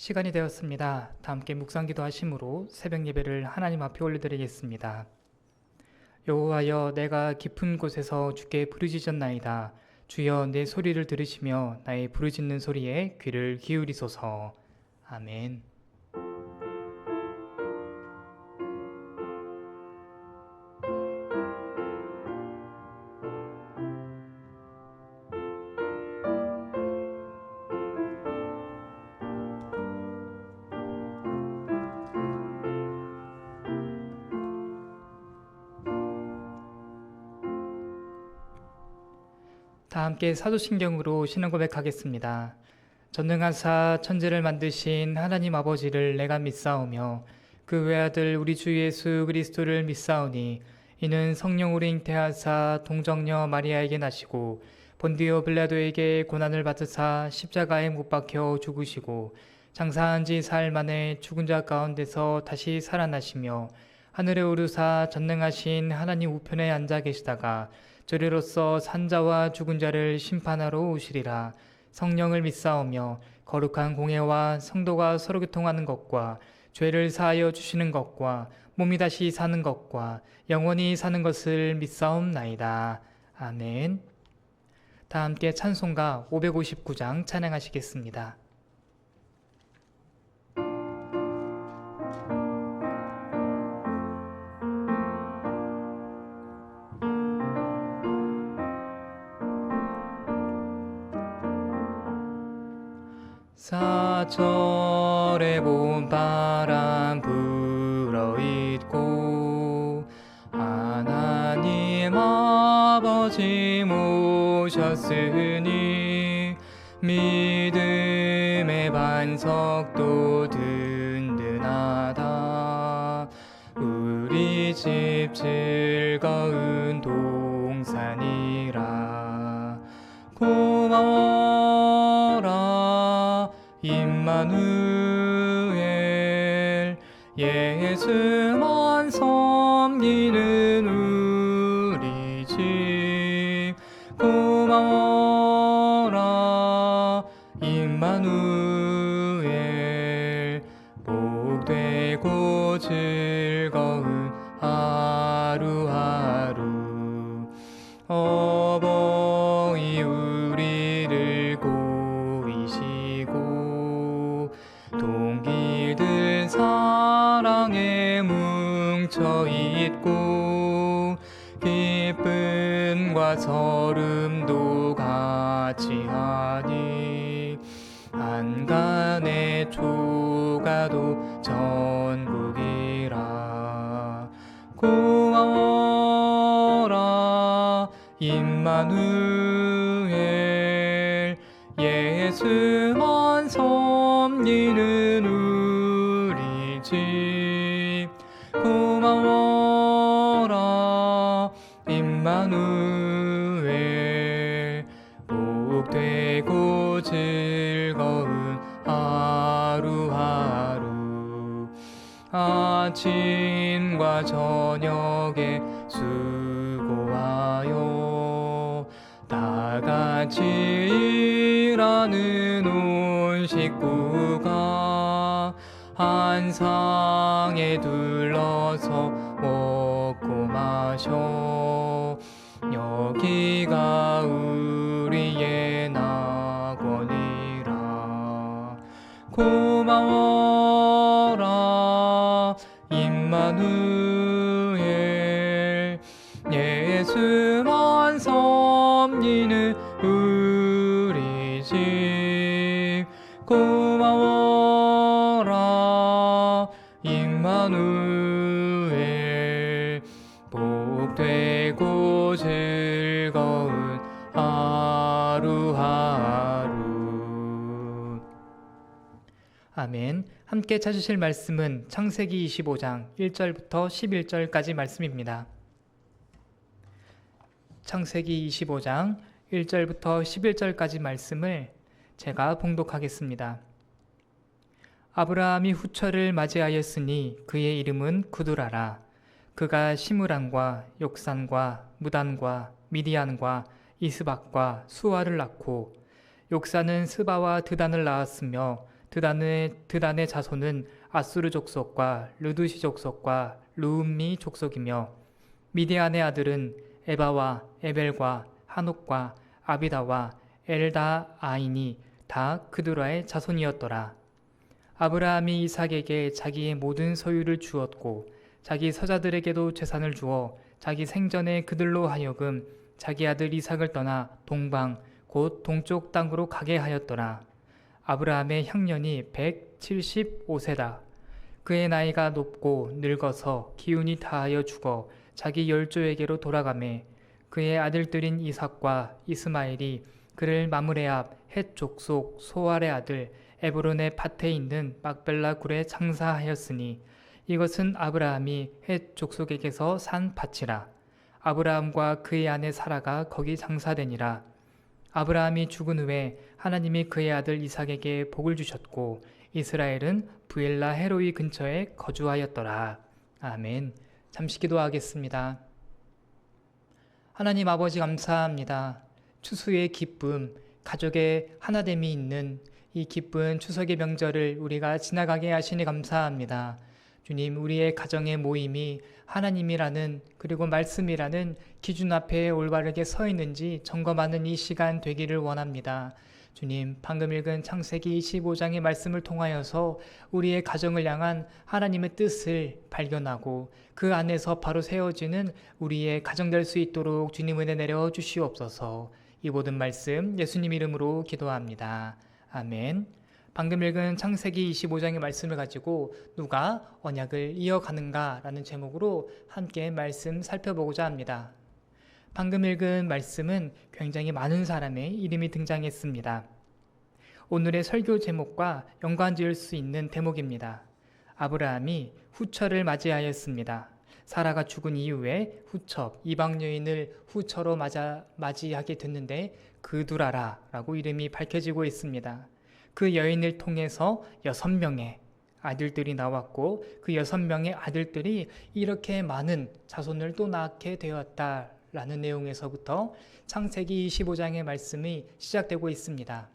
시간이 되었습니다. 다 함께 묵상기도 하심으로 새벽 예배를 하나님 앞에 올려드리겠습니다. 여호와여, 내가 깊은 곳에서 주께 부르짖었나이다. 주여, 내 소리를 들으시며 나의 부르짖는 소리에 귀를 기울이소서. 아멘. 다 함께 사도신경으로 신앙 고백하겠습니다. 전능하사 천지를 만드신 하나님 아버지를 내가 믿사오며 그 외아들 우리 주 예수 그리스도를 믿사오니 이는 성령으로 잉태하사 동정녀 마리아에게 나시고 본디오 빌라도에게 고난을 받으사 십자가에 못 박혀 죽으시고 장사한 지 사흘 만에 죽은 자 가운데서 다시 살아나시며 하늘에 오르사 전능하신 하나님 우편에 앉아 계시다가 저리로서 산자와 죽은 자를 심판하러 오시리라. 성령을 믿사오며 거룩한 공예와 성도가 서로 교통하는 것과 죄를 사하여 주시는 것과 몸이 다시 사는 것과 영원히 사는 것을 믿사옵나이다. 아멘. 다 함께 찬송가 559장 찬양하시겠습니다. 사절에 봄바람 불어있고 하나님 아버지 모셨으니 믿음의 반석도 든든하다. 우리 집 즐거운 동산이라. 고마워라 임마누엘, 예수만 섬기는 우리 집. 고마워라 임마누엘, 복되고 즐거운 하루하루. 어버이 우리를 고이시고 동기들 사랑에 뭉쳐있고 기쁨과 설움도 같이하니 한간의 조가도 전국이라. 고마워라 임마누엘, 예수만 섬기는 우리 집. 고마워라 임마누엘, 복되고 즐거운 하루하루. 아침과 저녁에 수고하여 다같이 일하는 온 식구가 한 상에 둘러서 먹고 마셔. 여기가 우리의 낙원이라. 고마워라 임마누엘, 예수만 섬기는 우리 집. 고마워라 임마누엘, 복되고 즐거운 하루하루. 아멘. 함께 찾으실 말씀은 창세기 25장 1절부터 11절까지 말씀입니다. 창세기 25장 1절부터 11절까지 말씀을 제가 봉독하겠습니다. 아브라함이 후처를 맞이하였으니 그의 이름은 구두라라. 그가 시므란과 욕산과 무단과 미디안과 이스박과 수아를 낳고 욕산은 스바와 드단을 낳았으며 드단의 자손은 아수르 족속과 르두시 족속과 루음미 족속이며 미디안의 아들은 에바와 에벨과 하녹과 아비다와 엘다아인이 다 그두라의 자손이었더라. 아브라함이 이삭에게 자기의 모든 소유를 주었고 자기 서자들에게도 재산을 주어 자기 생전에 그들로 하여금 자기 아들 이삭을 떠나 동방 곧 동쪽 땅으로 가게 하였더라. 아브라함의 향년이 175세다. 그의 나이가 높고 늙어서 기운이 다하여 죽어 자기 열조에게로 돌아가매 그의 아들들인 이삭과 이스마엘이 그를 마므레 앞 헷 족속 소알의 아들 에브론의 밭에 있는 막벨라 굴에 장사하였으니 이것은 아브라함이 헷 족속에게서 산 밭이라. 아브라함과 그의 아내 사라가 거기 장사되니라. 아브라함이 죽은 후에 하나님이 그의 아들 이삭에게 복을 주셨고 이스라엘은 부엘라 헤로이 근처에 거주하였더라. 아멘. 잠시 기도하겠습니다. 하나님 아버지 감사합니다. 추수의 기쁨, 가족의 하나됨이 있는 이 기쁜 추석의 명절을 우리가 지나가게 하시니 감사합니다. 주님, 우리의 가정의 모임이 하나님이라는 그리고 말씀이라는 기준 앞에 올바르게 서 있는지 점검하는 이 시간 되기를 원합니다. 주님, 방금 읽은 창세기 25장의 말씀을 통하여서 우리의 가정을 향한 하나님의 뜻을 발견하고 그 안에서 바로 세워지는 우리의 가정 될 수 있도록 주님 은혜 내려 주시옵소서. 이 모든 말씀 예수님 이름으로 기도합니다. 아멘. 방금 읽은 창세기 25장의 말씀을 가지고 누가 언약을 이어가는가 라는 제목으로 함께 말씀 살펴보고자 합니다. 방금 읽은 말씀은 굉장히 많은 사람의 이름이 등장했습니다. 오늘의 설교 제목과 연관 지을 수 있는 대목입니다. 아브라함이 후처를 맞이하였습니다. 사라가 죽은 이후에 후처, 이방 여인을 후처로 맞이하게 됐는데 그두라라 라고 이름이 밝혀지고 있습니다. 그 여인을 통해서 6명의 아들들이 나왔고 그 6명의 아들들이 이렇게 많은 자손을 또 낳게 되었다라는 내용에서부터 창세기 25장의 말씀이 시작되고 있습니다.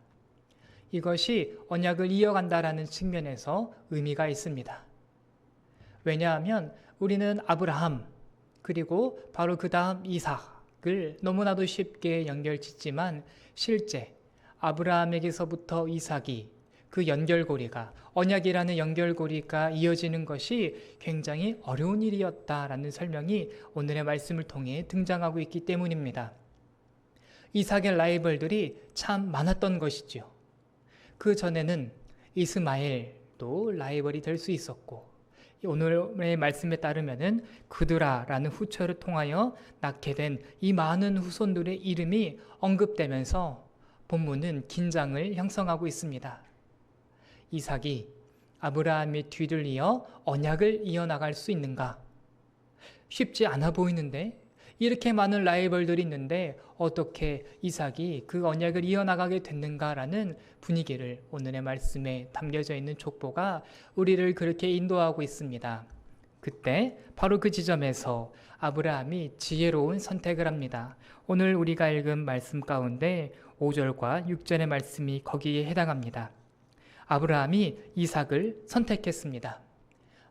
이것이 언약을 이어간다라는 측면에서 의미가 있습니다. 왜냐하면 우리는 아브라함 그리고 바로 그 다음 이삭을 너무나도 쉽게 연결짓지만 실제 아브라함에게서부터 이삭이 그 연결고리가 언약이라는 연결고리가 이어지는 것이 굉장히 어려운 일이었다라는 설명이 오늘의 말씀을 통해 등장하고 있기 때문입니다. 이삭의 라이벌들이 참 많았던 것이죠. 그 전에는 이스마엘도 라이벌이 될 수 있었고 오늘의 말씀에 따르면은 그드라라는 후처를 통하여 낳게 된 이 많은 후손들의 이름이 언급되면서 본문은 긴장을 형성하고 있습니다. 이삭이 아브라함의 뒤를 이어 언약을 이어나갈 수 있는가? 쉽지 않아 보이는데 이렇게 많은 라이벌들이 있는데 어떻게 이삭이 그 언약을 이어나가게 됐는가라는 분위기를 오늘의 말씀에 담겨져 있는 족보가 우리를 그렇게 인도하고 있습니다. 그때 바로 그 지점에서 아브라함이 지혜로운 선택을 합니다. 오늘 우리가 읽은 말씀 가운데 5절과 6절의 말씀이 거기에 해당합니다. 아브라함이 이삭을 선택했습니다.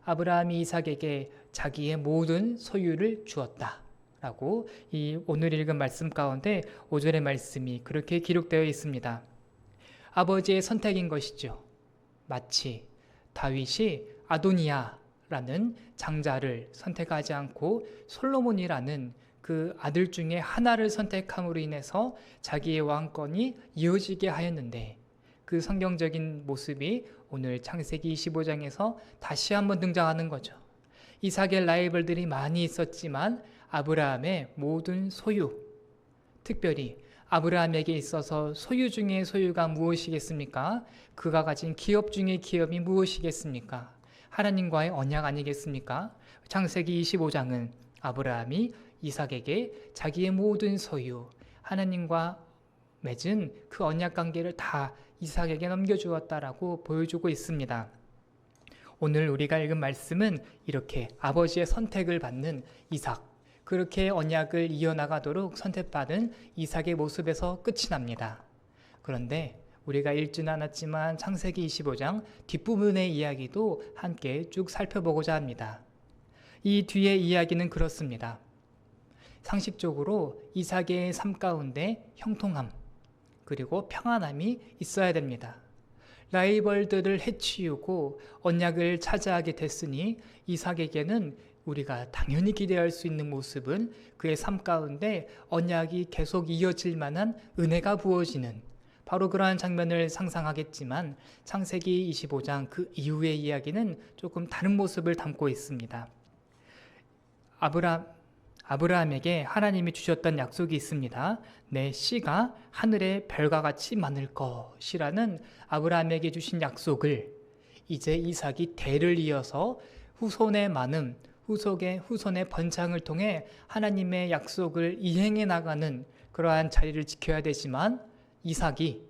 아브라함이 이삭에게 자기의 모든 소유를 주었다. 라고 이 오늘 읽은 말씀 가운데 5절의 말씀이 그렇게 기록되어 있습니다. 아버지의 선택인 것이죠. 마치 다윗이 아도니아라는 장자를 선택하지 않고 솔로몬이라는 그 아들 중에 하나를 선택함으로 인해서 자기의 왕권이 이어지게 하였는데 그 성경적인 모습이 오늘 창세기 25장에서 다시 한번 등장하는 거죠. 이삭의 라이벌들이 많이 있었지만 아브라함의 모든 소유, 특별히 아브라함에게 있어서 소유 중에 소유가 무엇이겠습니까? 그가 가진 기업 중에 기업이 무엇이겠습니까? 하나님과의 언약 아니겠습니까? 창세기 25장은 아브라함이 이삭에게 자기의 모든 소유, 하나님과 맺은 그 언약 관계를 다 이삭에게 넘겨주었다라고 보여주고 있습니다. 오늘 우리가 읽은 말씀은 이렇게 아버지의 선택을 받는 이삭, 그렇게 언약을 이어나가도록 선택받은 이삭의 모습에서 끝이 납니다. 그런데 우리가 읽지는 않았지만 창세기 25장 뒷부분의 이야기도 함께 쭉 살펴보고자 합니다. 이 뒤의 이야기는 그렇습니다. 상식적으로 이삭의 삶 가운데 형통함 그리고 평안함이 있어야 됩니다. 라이벌들을 해치우고 언약을 차지하게 됐으니 이삭에게는 우리가 당연히 기대할 수 있는 모습은 그의 삶 가운데 언약이 계속 이어질 만한 은혜가 부어지는 바로 그러한 장면을 상상하겠지만 창세기 25장 그 이후의 이야기는 조금 다른 모습을 담고 있습니다. 아브라함에게 하나님이 주셨던 약속이 있습니다. 내 씨가 하늘의 별과 같이 많을 것이라는 아브라함에게 주신 약속을 이제 이삭이 대를 이어서 후손의 많음, 후손의 번창을 통해 하나님의 약속을 이행해 나가는 그러한 자리를 지켜야 되지만 이삭이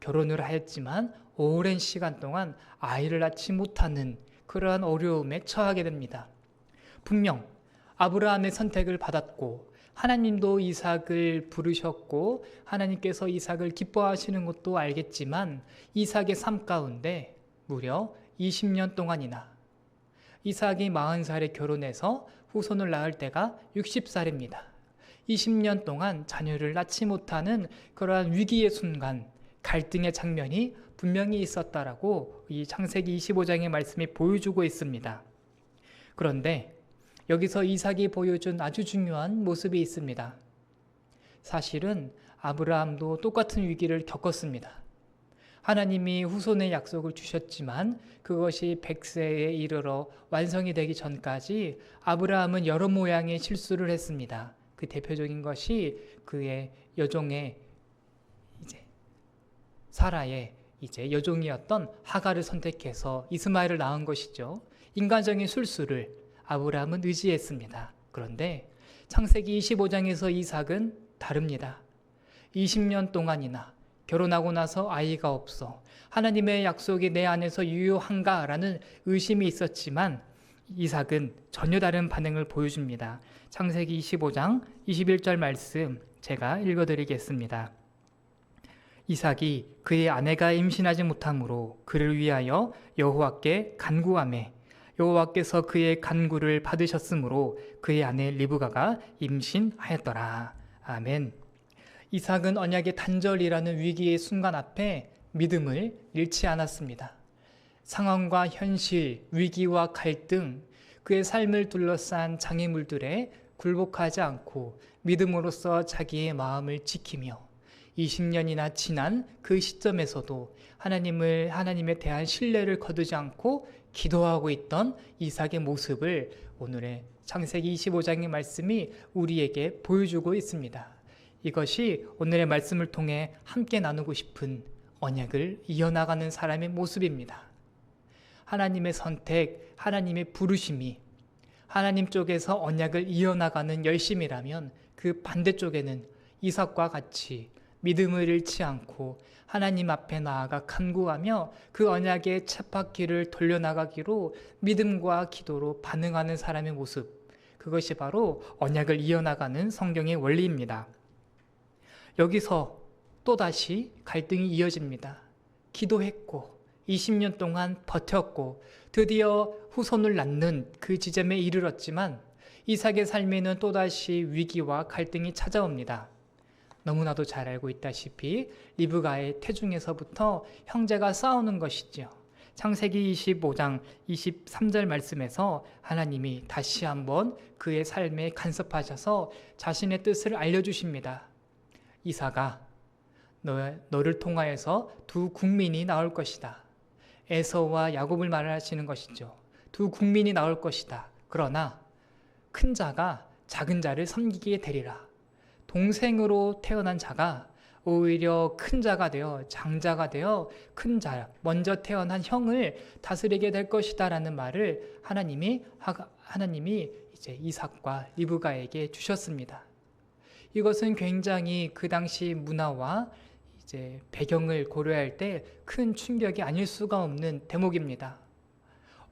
결혼을 하였지만 오랜 시간 동안 아이를 낳지 못하는 그러한 어려움에 처하게 됩니다. 분명 아브라함의 선택을 받았고 하나님도 이삭을 부르셨고 하나님께서 이삭을 기뻐하시는 것도 알겠지만 이삭의 삶 가운데 무려 20년 동안이나 이삭이 40살에 결혼해서 후손을 낳을 때가 60살입니다. 20년 동안 자녀를 낳지 못하는 그러한 위기의 순간, 갈등의 장면이 분명히 있었다라고 이 창세기 25장의 말씀이 보여주고 있습니다. 그런데 여기서 이삭이 보여준 아주 중요한 모습이 있습니다. 사실은 아브라함도 똑같은 위기를 겪었습니다. 하나님이 후손의 약속을 주셨지만 그것이 100세에 이르러 완성이 되기 전까지 아브라함은 여러 모양의 실수를 했습니다. 그 대표적인 것이 그의 여종의 사라의 여종이었던 하갈을 선택해서 이스마엘을 낳은 것이죠. 인간적인 술수를 아브라함은 의지했습니다. 그런데 창세기 25장에서 이삭은 다릅니다. 20년 동안이나 결혼하고 나서 아이가 없어 하나님의 약속이 내 안에서 유효한가라는 의심이 있었지만 이삭은 전혀 다른 반응을 보여줍니다. 창세기 25장 21절 말씀 제가 읽어드리겠습니다. 이삭이 그의 아내가 임신하지 못하므로 그를 위하여 여호와께 간구하매 여호와께서 그의 간구를 받으셨으므로 그의 아내 리브가가 임신하였더라. 아멘. 이삭은 언약의 단절이라는 위기의 순간 앞에 믿음을 잃지 않았습니다. 상황과 현실, 위기와 갈등, 그의 삶을 둘러싼 장애물들에 굴복하지 않고 믿음으로써 자기의 마음을 지키며 20년이나 지난 그 시점에서도 하나님에 대한 신뢰를 거두지 않고 기도하고 있던 이삭의 모습을 오늘의 창세기 25장의 말씀이 우리에게 보여주고 있습니다. 이것이 오늘의 말씀을 통해 함께 나누고 싶은 언약을 이어나가는 사람의 모습입니다. 하나님의 선택, 하나님의 부르심이 하나님 쪽에서 언약을 이어나가는 열심이라면 그 반대쪽에는 이삭과 같이 믿음을 잃지 않고 하나님 앞에 나아가 간구하며 그 언약의 쳇바퀴를 돌려나가기로 믿음과 기도로 반응하는 사람의 모습, 그것이 바로 언약을 이어나가는 성경의 원리입니다. 여기서 또다시 갈등이 이어집니다. 기도했고 20년 동안 버텼고 드디어 후손을 낳는 그 지점에 이르렀지만 이삭의 삶에는 또다시 위기와 갈등이 찾아옵니다. 너무나도 잘 알고 있다시피 리브가의 태중에서부터 형제가 싸우는 것이죠. 창세기 25장 23절 말씀에서 하나님이 다시 한번 그의 삶에 간섭하셔서 자신의 뜻을 알려주십니다. 이삭아, 너를 통하여서 두 국민이 나올 것이다. 에서와 야곱을 말하시는 것이죠. 두 국민이 나올 것이다. 그러나 큰 자가 작은 자를 섬기게 되리라. 동생으로 태어난 자가 오히려 큰 자가 되어 장자가 되어 큰 자, 먼저 태어난 형을 다스리게 될 것이다 라는 말을 하나님이 이제 이삭과 리브가에게 주셨습니다. 이것은 굉장히 그 당시 문화와 이제 배경을 고려할 때 큰 충격이 아닐 수가 없는 대목입니다.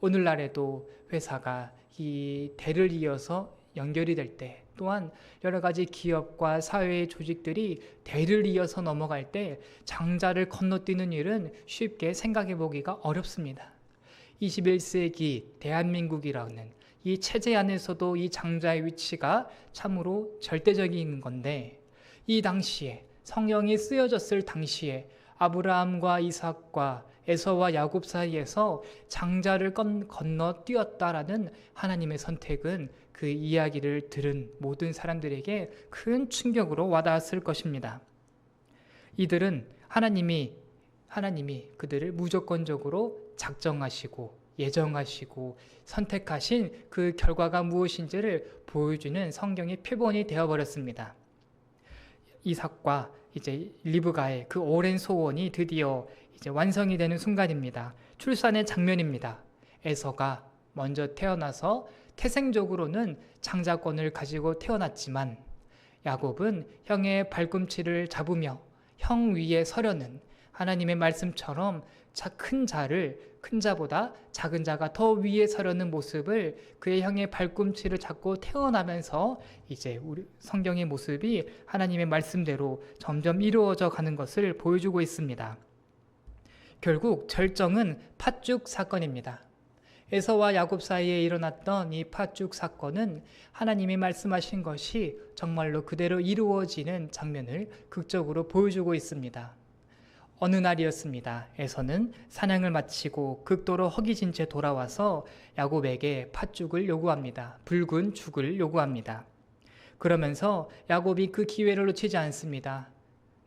오늘날에도 회사가 이 대를 이어서 연결이 될 때 또한 여러 가지 기업과 사회의 조직들이 대를 이어서 넘어갈 때 장자를 건너뛰는 일은 쉽게 생각해 보기가 어렵습니다. 21세기 대한민국이라는 이 체제 안에서도 이 장자의 위치가 참으로 절대적인 건데, 이 당시에 성경이 쓰여졌을 당시에 아브라함과 이삭과 에서와 야곱 사이에서 장자를 건너뛰었다라는 하나님의 선택은 그 이야기를 들은 모든 사람들에게 큰 충격으로 와닿았을 것입니다. 이들은 하나님이 그들을 무조건적으로 작정하시고 예정하시고 선택하신 그 결과가 무엇인지를 보여주는 성경의 표본이 되어버렸습니다. 이삭과 이제 리브가의 그 오랜 소원이 드디어 이제 완성이 되는 순간입니다. 출산의 장면입니다. 에서가 먼저 태어나서 태생적으로는 장자권을 가지고 태어났지만 야곱은 형의 발꿈치를 잡으며 형 위에 서려는 하나님의 말씀처럼 큰 자보다 작은 자가 더 위에 서려는 모습을 그의 형의 발꿈치를 잡고 태어나면서 이제 우리 성경의 모습이 하나님의 말씀대로 점점 이루어져 가는 것을 보여주고 있습니다. 결국 절정은 팥죽 사건입니다. 에서와 야곱 사이에 일어났던 이 팥죽 사건은 하나님이 말씀하신 것이 정말로 그대로 이루어지는 장면을 극적으로 보여주고 있습니다. 어느 날이었습니다. 에서는 사냥을 마치고 극도로 허기진 채 돌아와서 야곱에게 팥죽을 요구합니다. 붉은 죽을 요구합니다. 그러면서 야곱이 그 기회를 놓치지 않습니다.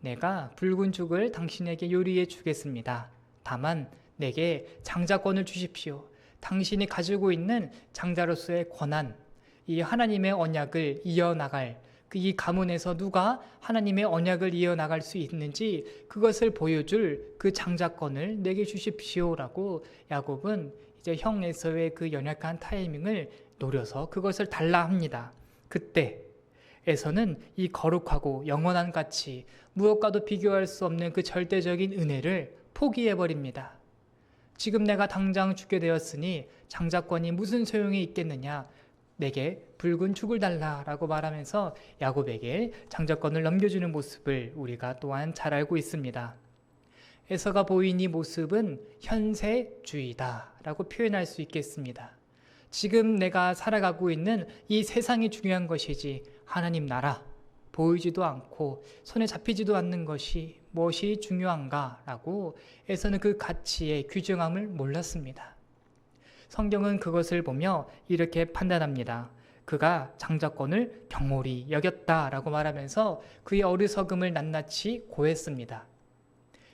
내가 붉은 죽을 당신에게 요리해 주겠습니다. 다만 내게 장자권을 주십시오. 당신이 가지고 있는 장자로서의 권한, 이 하나님의 언약을 이어나갈 이 가문에서 누가 하나님의 언약을 이어나갈 수 있는지 그것을 보여줄 그 장자권을 내게 주십시오라고 야곱은 이제 형 에서의 그 연약한 타이밍을 노려서 그것을 달라 합니다. 그때 에서는 이 거룩하고 영원한 가치, 무엇과도 비교할 수 없는 그 절대적인 은혜를 포기해버립니다. 지금 내가 당장 죽게 되었으니 장자권이 무슨 소용이 있겠느냐, 내게 붉은 죽을 달라라고 말하면서 야곱에게 장자권을 넘겨주는 모습을 우리가 또한 잘 알고 있습니다. 에서가 보인 이 모습은 현세주의다라고 표현할 수 있겠습니다. 지금 내가 살아가고 있는 이 세상이 중요한 것이지 하나님 나라, 보이지도 않고 손에 잡히지도 않는 것이 무엇이 중요한가라고 에서는 그 가치의 귀중함을 몰랐습니다. 성경은 그것을 보며 이렇게 판단합니다. 그가 장자권을 경홀히 여겼다라고 말하면서 그의 어리석음을 낱낱이 고했습니다.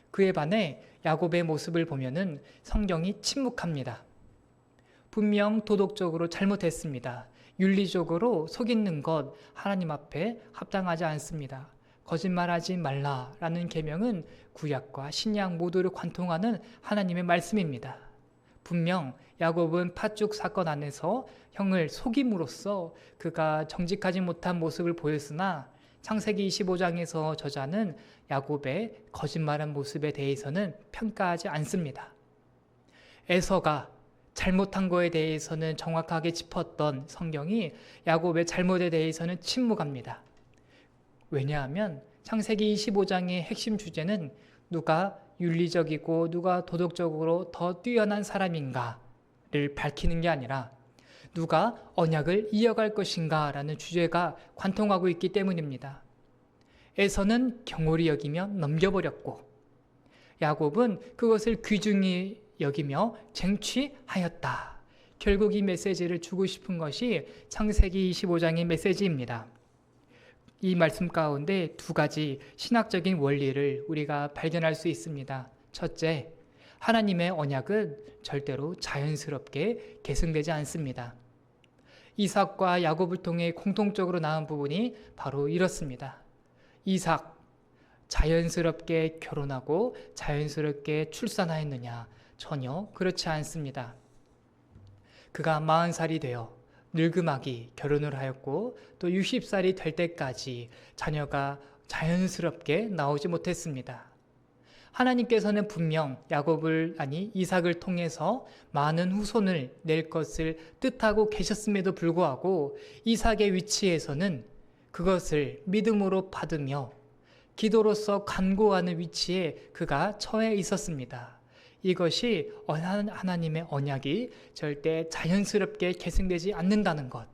그에 반해 야곱의 모습을 보면은 성경이 침묵합니다. 분명 도덕적으로 잘못했습니다. 윤리적으로 속이는 것 하나님 앞에 합당하지 않습니다. 거짓말하지 말라라는 계명은 구약과 신약 모두를 관통하는 하나님의 말씀입니다. 분명 야곱은 팥죽 사건 안에서 형을 속임으로써 그가 정직하지 못한 모습을 보였으나 창세기 25장에서 저자는 야곱의 거짓말한 모습에 대해서는 평가하지 않습니다. 에서가 잘못한 거에 대해서는 정확하게 짚었던 성경이 야곱의 잘못에 대해서는 침묵합니다. 왜냐하면 창세기 25장의 핵심 주제는 누가 윤리적이고 누가 도덕적으로 더 뛰어난 사람인가를 밝히는 게 아니라 누가 언약을 이어갈 것인가 라는 주제가 관통하고 있기 때문입니다. 에서는 경홀히 여기며 넘겨버렸고 야곱은 그것을 귀중히 여기며 쟁취하였다. 결국 이 메시지를 주고 싶은 것이 창세기 25장의 메시지입니다. 이 말씀 가운데 두 가지 신학적인 원리를 우리가 발견할 수 있습니다. 첫째, 하나님의 언약은 절대로 자연스럽게 계승되지 않습니다. 이삭과 야곱을 통해 공통적으로 나온 부분이 바로 이렇습니다. 이삭, 자연스럽게 결혼하고 자연스럽게 출산하였느냐? 전혀 그렇지 않습니다. 그가 40살이 되어 늙음하기 결혼을 하였고 또 60살이 될 때까지 자녀가 자연스럽게 나오지 못했습니다. 하나님께서는 분명 이삭을 통해서 많은 후손을 낼 것을 뜻하고 계셨음에도 불구하고 이삭의 위치에서는 그것을 믿음으로 받으며 기도로서 간구하는 위치에 그가 처해 있었습니다. 이것이 하나님의 언약이 절대 자연스럽게 계승되지 않는다는 것,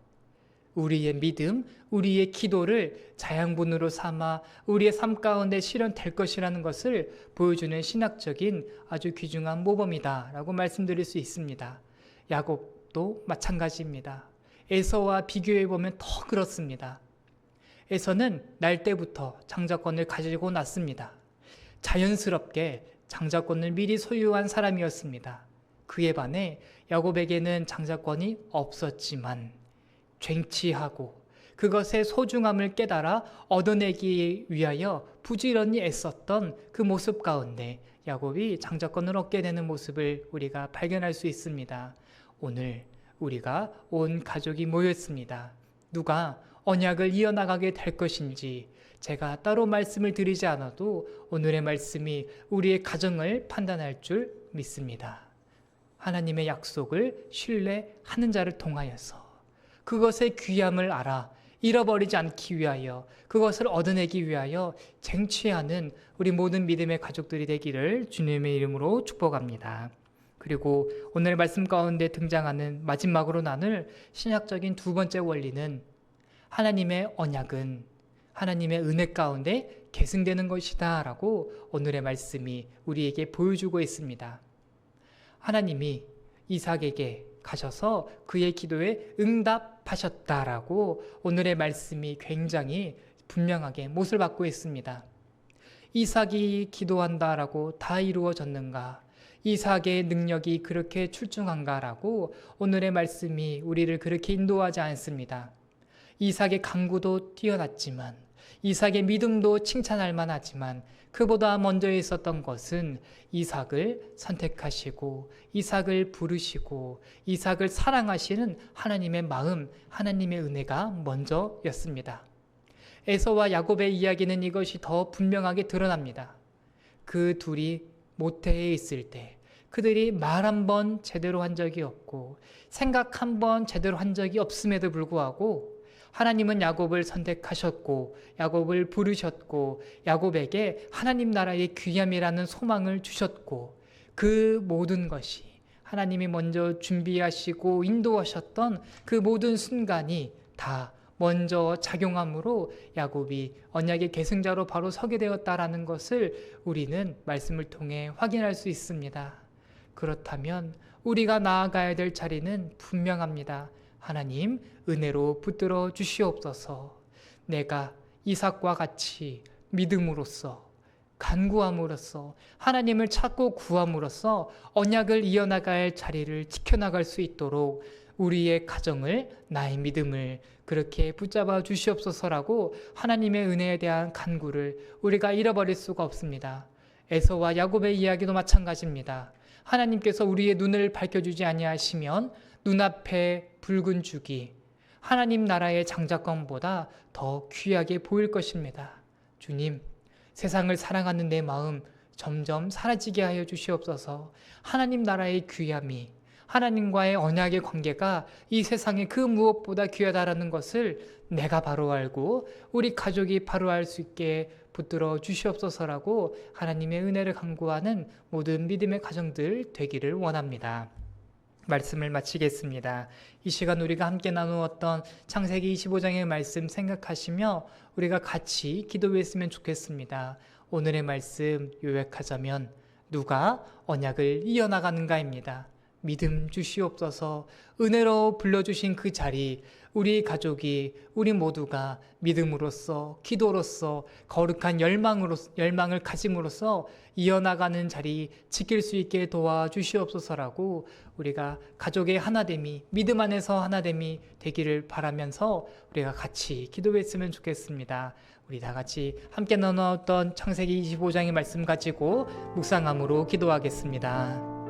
우리의 믿음, 우리의 기도를 자양분으로 삼아 우리의 삶 가운데 실현될 것이라는 것을 보여주는 신학적인 아주 귀중한 모범이다 라고 말씀드릴 수 있습니다. 야곱도 마찬가지입니다. 에서와 비교해보면 더 그렇습니다. 에서는 날 때부터 장자권을 가지고 났습니다. 자연스럽게 장자권을 미리 소유한 사람이었습니다. 그에 반해 야곱에게는 장자권이 없었지만 쟁취하고 그것의 소중함을 깨달아 얻어내기 위하여 부지런히 애썼던 그 모습 가운데 야곱이 장자권을 얻게 되는 모습을 우리가 발견할 수 있습니다. 오늘 우리가 온 가족이 모였습니다. 누가 언약을 이어나가게 될 것인지 제가 따로 말씀을 드리지 않아도 오늘의 말씀이 우리의 가정을 판단할 줄 믿습니다. 하나님의 약속을 신뢰하는 자를 통하여서 그것의 귀함을 알아 잃어버리지 않기 위하여 그것을 얻어내기 위하여 쟁취하는 우리 모든 믿음의 가족들이 되기를 주님의 이름으로 축복합니다. 그리고 오늘 말씀 가운데 등장하는 마지막으로 나눌 신학적인 두 번째 원리는 하나님의 언약은 하나님의 은혜 가운데 계승되는 것이다 라고 오늘의 말씀이 우리에게 보여주고 있습니다. 하나님이 이삭에게 가셔서 그의 기도에 응답하셨다라고 오늘의 말씀이 굉장히 분명하게 못을 받고 있습니다. 이삭이 기도한다라고 다 이루어졌는가? 이삭의 능력이 그렇게 출중한가라고 오늘의 말씀이 우리를 그렇게 인도하지 않습니다. 이삭의 간구도 뛰어났지만 이삭의 믿음도 칭찬할 만하지만 그보다 먼저 있었던 것은 이삭을 선택하시고 이삭을 부르시고 이삭을 사랑하시는 하나님의 마음, 하나님의 은혜가 먼저였습니다. 에서와 야곱의 이야기는 이것이 더 분명하게 드러납니다. 그 둘이 모태에 있을 때 그들이 말 한 번 제대로 한 적이 없고 생각 한 번 제대로 한 적이 없음에도 불구하고 하나님은 야곱을 선택하셨고 야곱을 부르셨고 야곱에게 하나님 나라의 귀함이라는 소망을 주셨고 그 모든 것이 하나님이 먼저 준비하시고 인도하셨던 그 모든 순간이 다 먼저 작용함으로 야곱이 언약의 계승자로 바로 서게 되었다라는 것을 우리는 말씀을 통해 확인할 수 있습니다. 그렇다면 우리가 나아가야 될 자리는 분명합니다. 하나님 은혜로 붙들어 주시옵소서. 내가 이삭과 같이 믿음으로써 간구함으로써 하나님을 찾고 구함으로써 언약을 이어나갈 자리를 지켜나갈 수 있도록 우리의 가정을 나의 믿음을 그렇게 붙잡아 주시옵소서라고 하나님의 은혜에 대한 간구를 우리가 잃어버릴 수가 없습니다. 에서와 야곱의 이야기도 마찬가지입니다. 하나님께서 우리의 눈을 밝혀주지 아니하시면 눈앞에 붉은 죽이 하나님 나라의 장자권보다 더 귀하게 보일 것입니다. 주님, 세상을 사랑하는 내 마음 점점 사라지게 하여 주시옵소서. 하나님 나라의 귀함이 하나님과의 언약의 관계가 이 세상의 그 무엇보다 귀하다라는 것을 내가 바로 알고 우리 가족이 바로 알 수 있게 붙들어 주시옵소서라고 하나님의 은혜를 간구하는 모든 믿음의 가정들 되기를 원합니다. 말씀을 마치겠습니다. 이 시간 우리가 함께 나누었던 창세기 25장의 말씀 생각하시며 우리가 같이 기도했으면 좋겠습니다. 오늘의 말씀 요약하자면 누가 언약을 이어나가는가입니다. 믿음 주시옵소서. 은혜로 불러주신 그 자리, 우리 가족이, 우리 모두가 믿음으로써, 기도로써, 거룩한 열망을 가짐으로써 이어나가는 자리 지킬 수 있게 도와주시옵소서라고 우리가 가족의 하나됨이, 믿음 안에서 하나됨이 되기를 바라면서 우리가 같이 기도했으면 좋겠습니다. 우리 다 같이 함께 나누었던 창세기 25장의 말씀 가지고 묵상함으로 기도하겠습니다.